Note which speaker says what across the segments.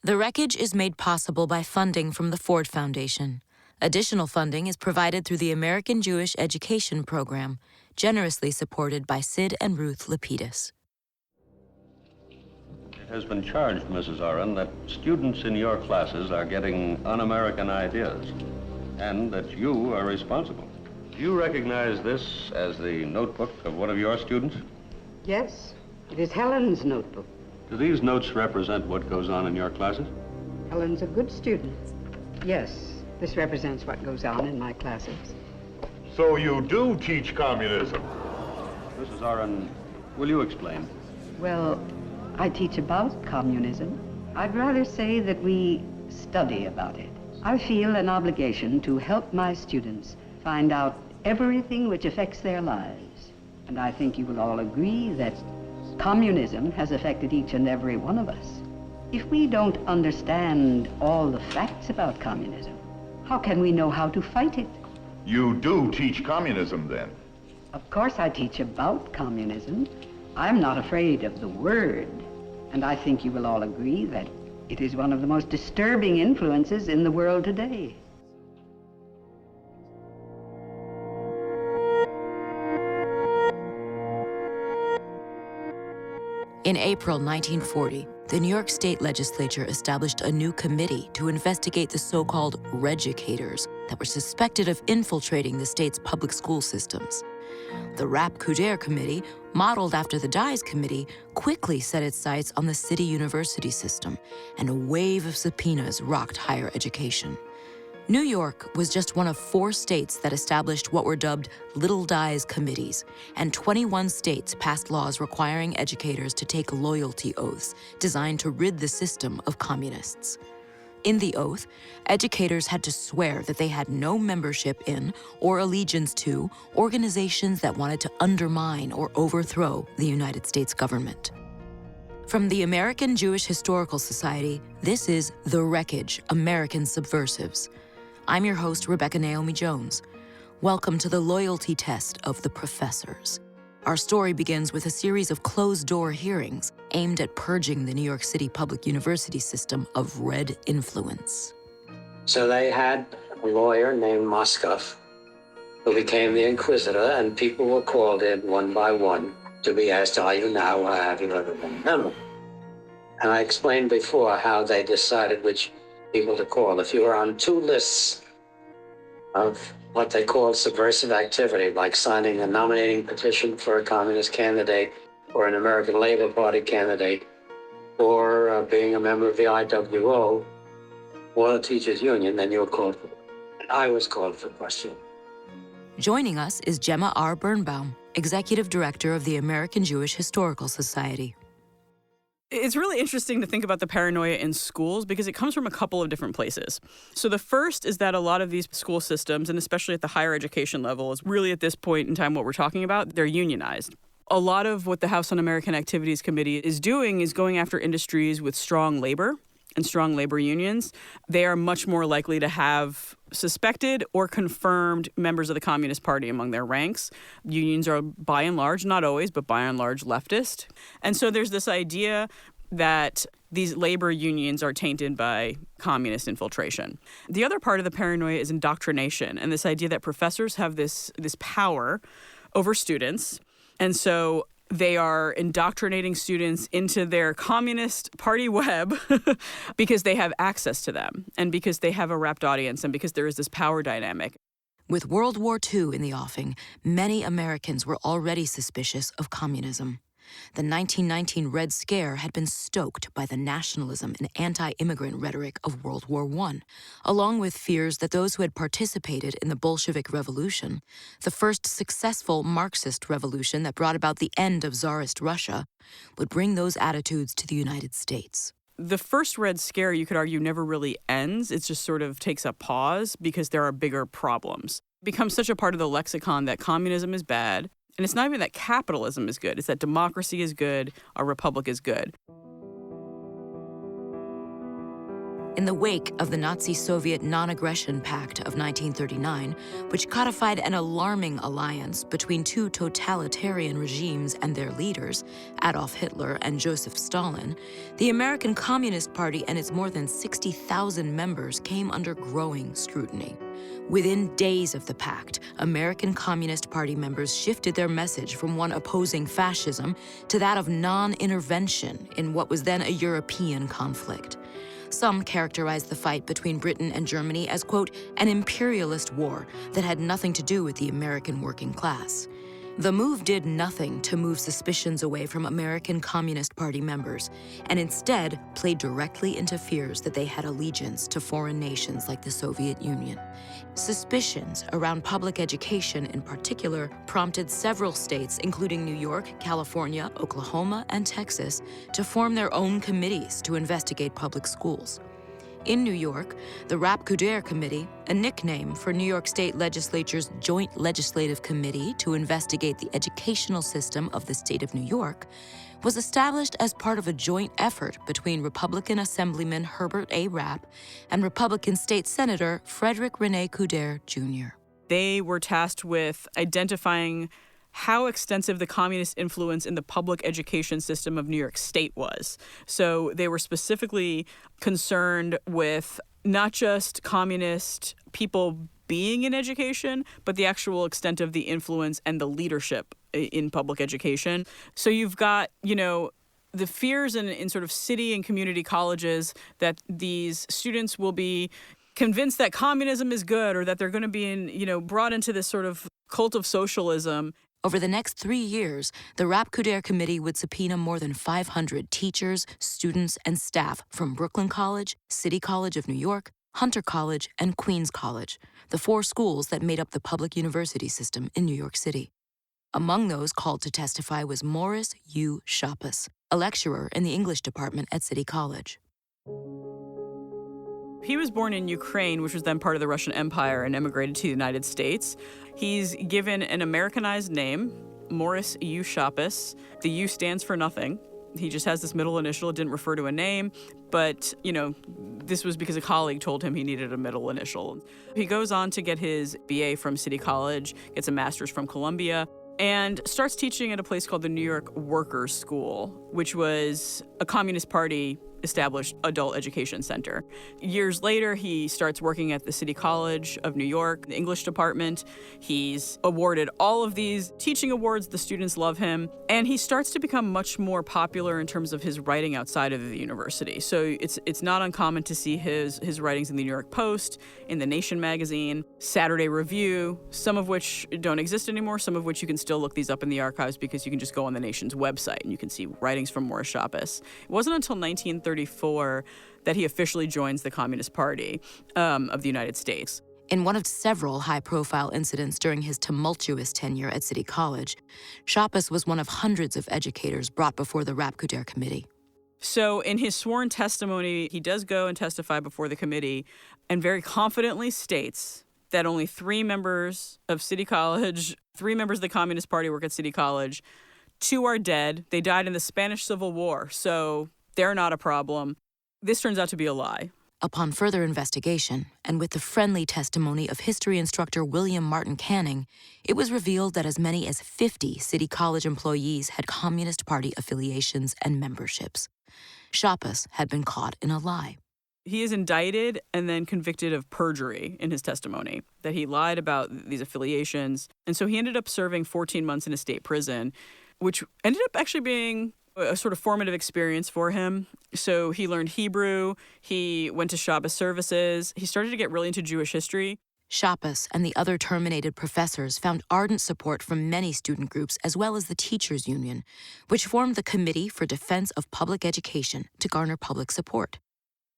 Speaker 1: The Wreckage is made possible by funding from the Ford Foundation. Additional funding is provided through the American Jewish Education Program, generously supported by Sid and Ruth Lapidus.
Speaker 2: It has been charged, Mrs. Oren, that students in your classes are getting un-American ideas, and that you are responsible. Do you recognize this as the notebook of one of your students?
Speaker 3: Yes, it is Helen's notebook.
Speaker 2: Do these notes represent what goes on in your classes?
Speaker 3: Helen's a good student. Yes, this represents what goes on in my classes.
Speaker 4: So you do teach communism?
Speaker 2: Mrs. Oren, will you explain?
Speaker 3: Well, I teach about communism. I'd rather say that we study about it. I feel an obligation to help my students find out everything which affects their lives. And I think you will all agree that communism has affected each and every one of us. If we don't understand all the facts about communism, how can we know how to fight it?
Speaker 4: You do teach communism, then?
Speaker 3: Of course I teach about communism. I'm not afraid of the word. And I think you will all agree that it is one of the most disturbing influences in the world today.
Speaker 1: In April 1940, the New York State legislature established a new committee to investigate the so-called Red-ucators that were suspected of infiltrating the state's public school systems. The Rapp-Coudert committee, modeled after the Dyes committee, quickly set its sights on the city university system, and a wave of subpoenas rocked higher education. New York was just one of 4 states that established what were dubbed Little Dyes committees, and 21 states passed laws requiring educators to take loyalty oaths designed to rid the system of communists. In the oath, educators had to swear that they had no membership in or allegiance to organizations that wanted to undermine or overthrow the United States government. From the American Jewish Historical Society, this is The Wreckage, American Subversives. I'm your host, Rebecca Naomi Jones. Welcome to the loyalty test of the professors. Our story begins with a series of closed-door hearings aimed at purging the New York City public university system of red influence.
Speaker 5: So they had a lawyer named Moskoff who became the inquisitor, and people were called in one by one to be asked, are you now or have you ever been a member? And I explained before how they decided which people to call. If you were on 2 lists of what they call subversive activity, like signing a nominating petition for a communist candidate or an American Labor Party candidate, or being a member of the IWO or the teachers union, then you were called for. And I was called for question.
Speaker 1: Joining us is Gemma R. Birnbaum, Executive Director of the American Jewish Historical Society.
Speaker 6: It's really interesting to think about the paranoia in schools because it comes from a couple of different places. So the first is that a lot of these school systems, and especially at the higher education level, is really at this point in time what we're talking about, they're unionized. A lot of what the House Un-American Activities Committee is doing is going after industries with strong labor and strong labor unions. They are much more likely to have suspected or confirmed members of the Communist Party among their ranks. Unions are by and large, not always, but by and large leftist. And so there's this idea that these labor unions are tainted by communist infiltration. The other part of the paranoia is indoctrination, and this idea that professors have this power over students. And so they are indoctrinating students into their Communist Party web because they have access to them and because they have a rapt audience and because there is this power dynamic.
Speaker 1: With World War II in the offing, many Americans were already suspicious of communism. The 1919 Red Scare had been stoked by the nationalism and anti-immigrant rhetoric of World War I, along with fears that those who had participated in the Bolshevik Revolution, the first successful Marxist revolution that brought about the end of Tsarist Russia, would bring those attitudes to the United States.
Speaker 6: The first Red Scare, you could argue, never really ends. It just sort of takes a pause because there are bigger problems. It becomes such a part of the lexicon that communism is bad. And it's not even that capitalism is good. It's that democracy is good, a republic is good.
Speaker 1: In the wake of the Nazi-Soviet Non-Aggression Pact of 1939, which codified an alarming alliance between two totalitarian regimes and their leaders, Adolf Hitler and Joseph Stalin, the American Communist Party and its more than 60,000 members came under growing scrutiny. Within days of the pact, American Communist Party members shifted their message from one opposing fascism to that of non-intervention in what was then a European conflict. Some characterized the fight between Britain and Germany as, quote, an imperialist war that had nothing to do with the American working class. The move did nothing to move suspicions away from American Communist Party members, and instead played directly into fears that they had allegiance to foreign nations like the Soviet Union. Suspicions around public education in particular prompted several states, including New York, California, Oklahoma, and Texas, to form their own committees to investigate public schools. In New York, the Rapp-Coudert Committee, a nickname for New York State Legislature's Joint Legislative Committee to investigate the educational system of the state of New York, was established as part of a joint effort between Republican Assemblyman Herbert A. Rapp and Republican State Senator Frederick René-Coudert, Jr.
Speaker 6: They were tasked with identifying how extensive the communist influence in the public education system of New York State was. So they were specifically concerned with not just communist people being in education, but the actual extent of the influence and the leadership in public education. So you've got, the fears in sort of city and community colleges that these students will be convinced that communism is good, or that they're going to be brought into this sort of cult of socialism.
Speaker 1: Over the next 3 years, the Rapp-Coudert Committee would subpoena more than 500 teachers, students, and staff from Brooklyn College, City College of New York, Hunter College, and Queens College, the 4 schools that made up the public university system in New York City. Among those called to testify was Morris U. Schoppes, a lecturer in the English department at City College.
Speaker 6: He was born in Ukraine, which was then part of the Russian Empire, and emigrated to the United States. He's given an Americanized name, Morris U. Schoppes. The U stands for nothing. He just has this middle initial. It didn't refer to a name, but, this was because a colleague told him he needed a middle initial. He goes on to get his BA from City College, gets a master's from Columbia, and starts teaching at a place called the New York Workers' School, which was a Communist Party established adult education center. Years later, he starts working at the City College of New York, the English department. He's awarded all of these teaching awards. The students love him. And he starts to become much more popular in terms of his writing outside of the university. So it's not uncommon to see his writings in the New York Post, in the Nation magazine, Saturday Review, some of which don't exist anymore, some of which you can still look these up in the archives because you can just go on the Nation's website and you can see writings from Morris Schoppes. It wasn't until 1934 that he officially joins the Communist Party of the United States.
Speaker 1: In one of several high-profile incidents during his tumultuous tenure at City College, Schoppes was one of hundreds of educators brought before the Rapp-Coudert Committee.
Speaker 6: So in his sworn testimony, he does go and testify before the committee and very confidently states that only 3 members of City College, 3 members of the Communist Party work at City College. 2 are dead. They died in the Spanish Civil War, so they're not a problem. This turns out to be a lie.
Speaker 1: Upon further investigation, and with the friendly testimony of history instructor William Martin Canning, it was revealed that as many as 50 City College employees had Communist Party affiliations and memberships. Schoppes had been caught in a lie.
Speaker 6: He is indicted and then convicted of perjury in his testimony, that he lied about these affiliations. And so he ended up serving 14 months in a state prison, which ended up actually being a sort of formative experience for him. So he learned Hebrew, he went to Shabbos services, he started to get really into Jewish history.
Speaker 1: Schoppes and the other terminated professors found ardent support from many student groups as well as the Teachers Union, which formed the Committee for Defense of Public Education to garner public support.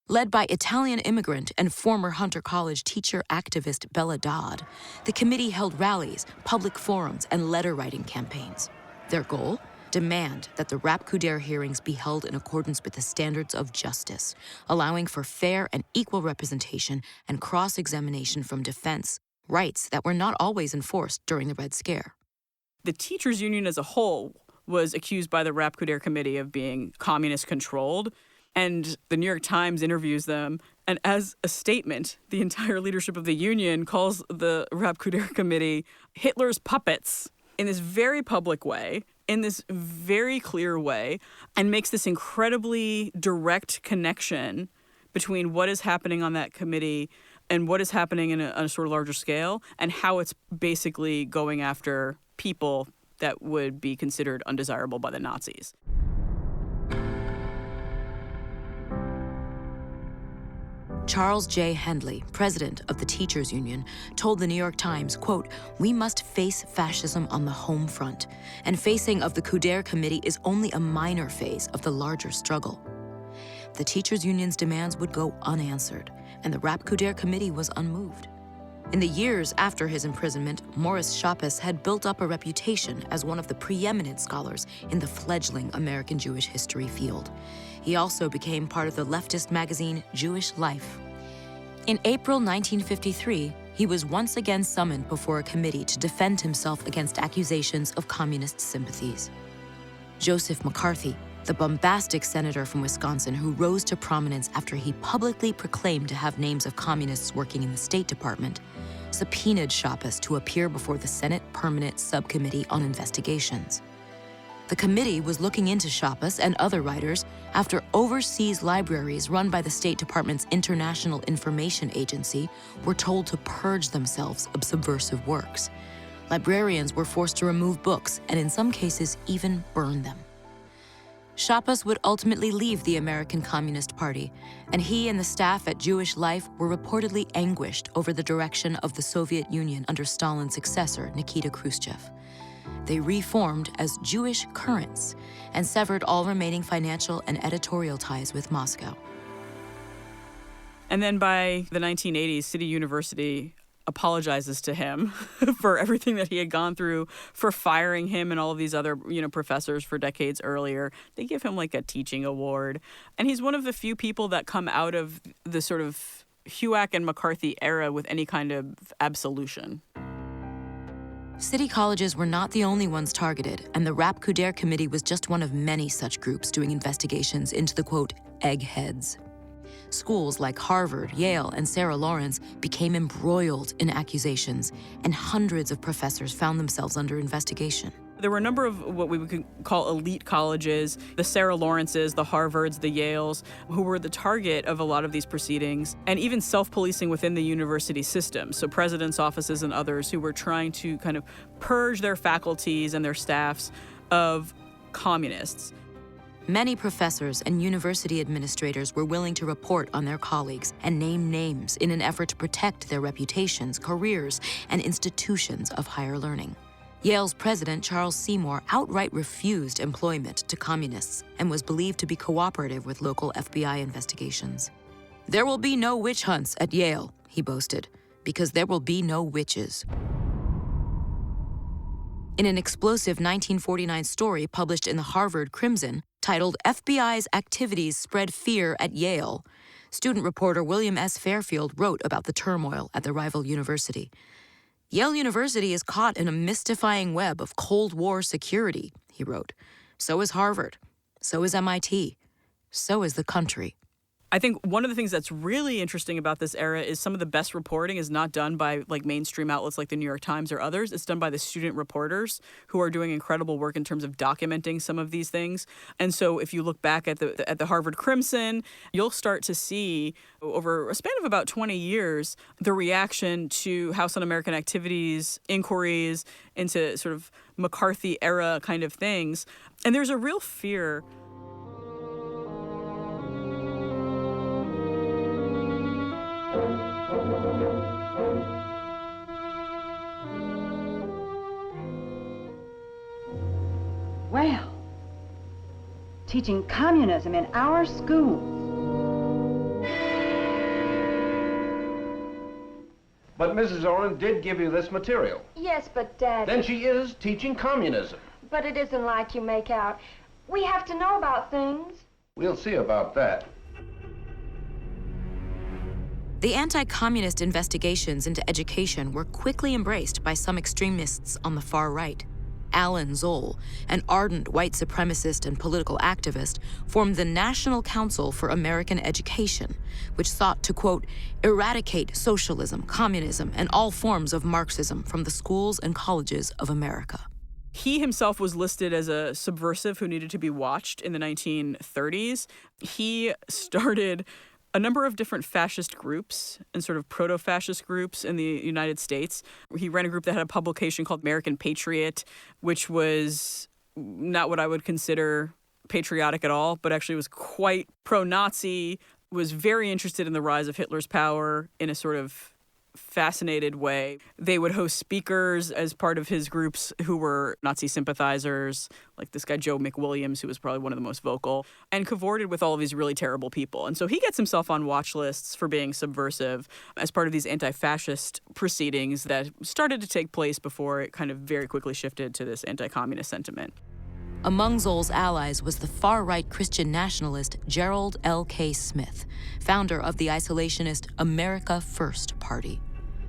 Speaker 1: Led by Italian immigrant and former Hunter College teacher activist Bella Dodd, the committee held rallies, public forums, and letter-writing campaigns. Their goal? Demand that the Rapp-Coudert hearings be held in accordance with the standards of justice, allowing for fair and equal representation and cross-examination from defense, rights that were not always enforced during the Red Scare.
Speaker 6: The teachers union as a whole was accused by the Rapp-Coudert Committee of being communist-controlled. And the New York Times interviews them. And as a statement, the entire leadership of the union calls the Rapp-Coudert committee Hitler's puppets in this very public way, in this very clear way, and makes this incredibly direct connection between what is happening on that committee and what is happening on a sort of larger scale, and how it's basically going after people that would be considered undesirable by the Nazis.
Speaker 1: Charles J. Hendley, president of the Teachers Union, told the New York Times, quote, "We must face fascism on the home front, and facing of the Coudert Committee is only a minor phase of the larger struggle." The Teachers Union's demands would go unanswered, and the Rapp-Coudert Committee was unmoved. In the years after his imprisonment, Morris Schoppes had built up a reputation as one of the preeminent scholars in the fledgling American Jewish history field. He also became part of the leftist magazine Jewish Life. In April 1953, he was once again summoned before a committee to defend himself against accusations of communist sympathies. Joseph McCarthy, the bombastic senator from Wisconsin who rose to prominence after he publicly proclaimed to have names of communists working in the State Department, subpoenaed Schoppes to appear before the Senate Permanent Subcommittee on Investigations. The committee was looking into Schoppes and other writers after overseas libraries run by the State Department's International Information Agency were told to purge themselves of subversive works. Librarians were forced to remove books and in some cases even burn them. Schoppes would ultimately leave the American Communist Party, and he and the staff at Jewish Life were reportedly anguished over the direction of the Soviet Union under Stalin's successor, Nikita Khrushchev. They reformed as Jewish Currents and severed all remaining financial and editorial ties with Moscow.
Speaker 6: And then by the 1980s, City University apologizes to him for everything that he had gone through, for firing him and all of these other, professors for decades earlier. They give him like a teaching award. And he's one of the few people that come out of the sort of HUAC and McCarthy era with any kind of absolution.
Speaker 1: City colleges were not the only ones targeted, and the Rapp-Coudert Committee was just one of many such groups doing investigations into the, quote, eggheads. Schools like Harvard, Yale, and Sarah Lawrence became embroiled in accusations, and hundreds of professors found themselves under investigation.
Speaker 6: There were a number of what we would call elite colleges, the Sarah Lawrences, the Harvards, the Yales, who were the target of a lot of these proceedings, and even self-policing within the university system. So presidents' offices and others who were trying to kind of purge their faculties and their staffs of communists.
Speaker 1: Many professors and university administrators were willing to report on their colleagues and name names in an effort to protect their reputations, careers, and institutions of higher learning. Yale's president, Charles Seymour, outright refused employment to communists and was believed to be cooperative with local FBI investigations. "There will be no witch hunts at Yale," he boasted, "because there will be no witches." In an explosive 1949 story published in the Harvard Crimson, titled "FBI's Activities Spread Fear at Yale," student reporter William S. Fairfield wrote about the turmoil at the rival university. "Yale University is caught in a mystifying web of Cold War security," he wrote. "So is Harvard. So is MIT. So is the country."
Speaker 6: I think one of the things that's really interesting about this era is some of the best reporting is not done by like mainstream outlets like the New York Times or others. It's done by the student reporters who are doing incredible work in terms of documenting some of these things. And so if you look back at the Harvard Crimson, you'll start to see over a span of about 20 years the reaction to House Un-American Activities, inquiries into sort of McCarthy era kind of things. And there's a real fear
Speaker 7: Well, teaching communism in our schools.
Speaker 8: But Mrs. Oren did give you this material.
Speaker 9: Yes, but Dad...
Speaker 8: Then she is teaching communism.
Speaker 9: But it isn't like you make out. We have to know about things.
Speaker 8: We'll see about that.
Speaker 1: The anti-communist investigations into education were quickly embraced by some extremists on the far right. Allen Zoll, an ardent white supremacist and political activist, formed the National Council for American Education, which sought to, quote, eradicate socialism, communism, and all forms of Marxism from the schools and colleges of America.
Speaker 6: He himself was listed as a subversive who needed to be watched in the 1930s. He started a number of different fascist groups and sort of proto-fascist groups in the United States. He ran a group that had a publication called American Patriot, which was not what I would consider patriotic at all, but actually was quite pro-Nazi, was very interested in the rise of Hitler's power in a sort of fascinated way. They would host speakers as part of his groups who were Nazi sympathizers, like this guy Joe McWilliams, who was probably one of the most vocal, and cavorted with all of these really terrible people. And so he gets himself on watch lists for being subversive as part of these anti-fascist proceedings that started to take place before it kind of very quickly shifted to this anti-communist sentiment.
Speaker 1: Among Zoll's allies was the far-right Christian nationalist Gerald L.K. Smith, founder of the isolationist America First Party.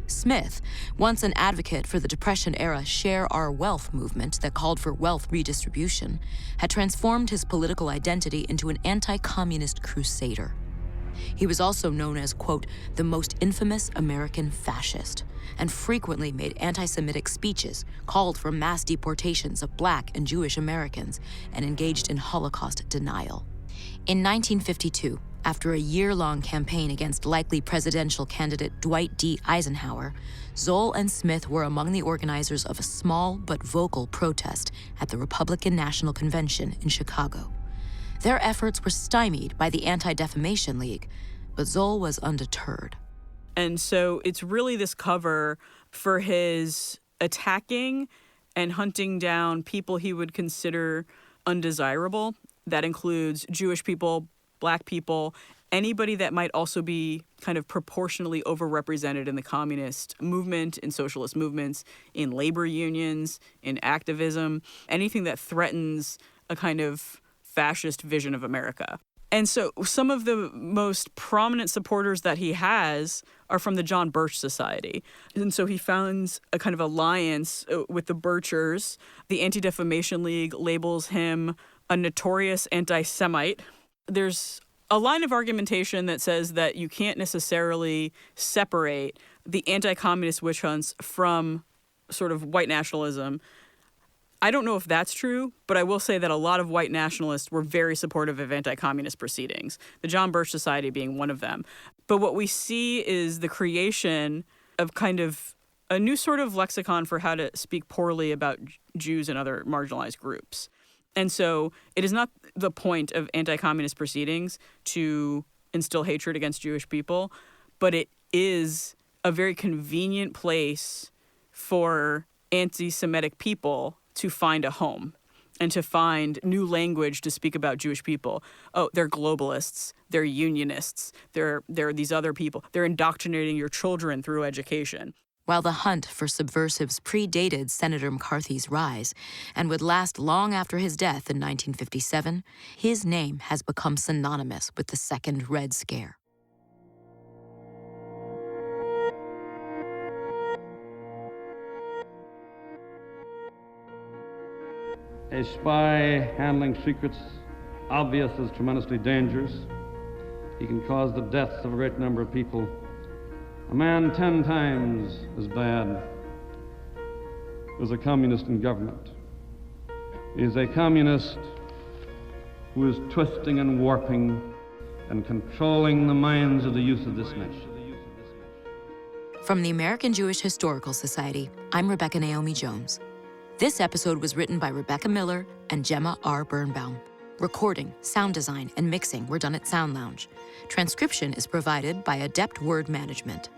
Speaker 1: Smith, once an advocate for the Depression-era Share Our Wealth movement that called for wealth redistribution, had transformed his political identity into an anti-communist crusader. He was also known as, quote, the most infamous American fascist, and frequently made anti-Semitic speeches, called for mass deportations of Black and Jewish Americans, and engaged in Holocaust denial. In 1952, after a year-long campaign against likely presidential candidate Dwight D. Eisenhower, Zoll and Smith were among the organizers of a small but vocal protest at the Republican National Convention in Chicago. Their efforts were stymied by the Anti-Defamation League, but Zoll was undeterred.
Speaker 6: And so it's really this cover for his attacking and hunting down people he would consider undesirable. That includes Jewish people, Black people, anybody that might also be kind of proportionally overrepresented in the communist movement, in socialist movements, in labor unions, in activism, anything that threatens a kind of fascist vision of America. And so some of the most prominent supporters that he has are from the John Birch Society. And so he founds a kind of alliance with the Birchers. The Anti-Defamation League labels him a notorious anti-Semite. There's a line of argumentation that says that you can't necessarily separate the anti-communist witch hunts from sort of white nationalism. I don't know if that's true, but I will say that a lot of white nationalists were very supportive of anti-communist proceedings, the John Birch Society being one of them. But what we see is the creation of kind of a new sort of lexicon for how to speak poorly about Jews and other marginalized groups. And so it is not the point of anti-communist proceedings to instill hatred against Jewish people, but it is a very convenient place for anti-Semitic people to find a home and to find new language to speak about Jewish people. Oh, they're globalists, they're unionists, they're these other people. They're indoctrinating your children through education.
Speaker 1: While the hunt for subversives predated Senator McCarthy's rise and would last long after his death in 1957, his name has become synonymous with the Second Red Scare.
Speaker 10: A spy handling secrets obvious as tremendously dangerous. He can cause the deaths of a great number of people. A man 10 times as bad as a communist in government is a communist who is twisting and warping and controlling the minds of the youth of this nation.
Speaker 1: From the American Jewish Historical Society, I'm Rebecca Naomi Jones. This episode was written by Rebecca Miller and Gemma R. Birnbaum. Recording, sound design, and mixing were done at Sound Lounge. Transcription is provided by Adept Word Management.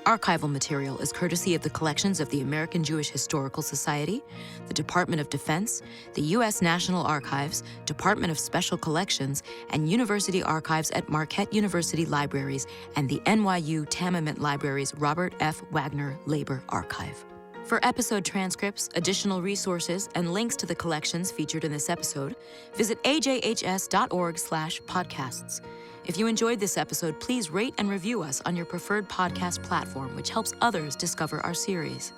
Speaker 1: Archival material is courtesy of the collections of the American Jewish Historical Society, the Department of Defense, the U.S. National Archives, Department of Special Collections, and University Archives at Marquette University Libraries and the NYU Tamiment Library's Robert F. Wagner Labor Archive. For episode transcripts, additional resources, and links to the collections featured in this episode, visit ajhs.org/podcasts. If you enjoyed this episode, please rate and review us on your preferred podcast platform, which helps others discover our series.